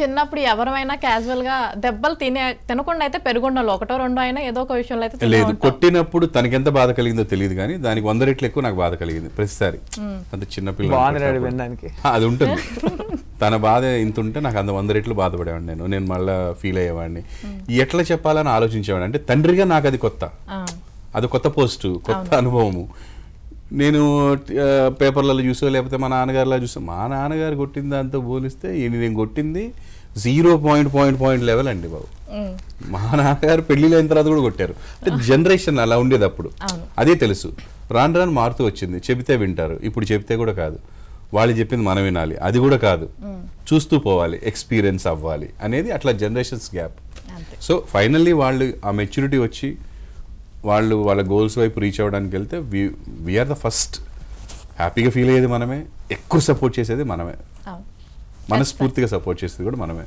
చిన్నప్పుడు ఎవరైనా క్యాజువల్ గా దెబ్బలు తినకుండా అయితే పెరుగుండాలి, ఒకటో రెండో అయినా ఏదో ఒక విషయంలో అయితే లేదు. కొట్టినప్పుడు తనకెంత బాధ కలిగిందో తెలియదు కానీ దానికి 100 రెట్లు ఎక్కువ నాకు బాధ కలిగింది ప్రతిసారి. అంత చిన్నపిల్ల అది ఉంటుంది. తన బాధ ఇంత ఉంటే నాకు అంత 100 రెట్లు బాధపడేవాడిని. నేను మళ్ళీ ఫీల్ అయ్యేవాడిని. ఎట్లా చెప్పాలని ఆలోచించేవాడిని. అంటే తండ్రిగా నాకు అది కొత్త, అది కొత్త పోస్టు, కొత్త అనుభవము. నేను పేపర్లలో చూసో లేకపోతే మా నాన్నగారిలా చూసా, మా నాన్నగారు కొట్టిన దాంతో పోలిస్తే నేను కొట్టింది 0.0 లెవెల్ అండి బాబు. మా నాన్నగారు పెళ్లిలో అయిన తర్వాత కూడా కొట్టారు. అంటే జనరేషన్ అలా ఉండేది అప్పుడు, అదే తెలుసు. రాను రాను మారుతూ వచ్చింది. చెబితే వింటారు, ఇప్పుడు చెబితే కూడా కాదు, వాళ్ళు చెప్పింది మనం వినాలి, అది కూడా కాదు, చూస్తూ పోవాలి, ఎక్స్పీరియన్స్ అవ్వాలి అనేది అట్లా జనరేషన్స్ గ్యాప్. సో ఫైనల్లీ వాళ్ళు ఆ మెచ్యూరిటీ వచ్చి వాళ్ళు వాళ్ళ గోల్స్ వైపు రీచ్ అవ్వడానికి వెళ్తే వీఆర్ ద ఫస్ట్. హ్యాపీగా ఫీల్ అయ్యేది మనమే, ఎక్కువ సపోర్ట్ చేసేది మనమే, మనస్ఫూర్తిగా సపోర్ట్ చేసేది కూడా మనమే.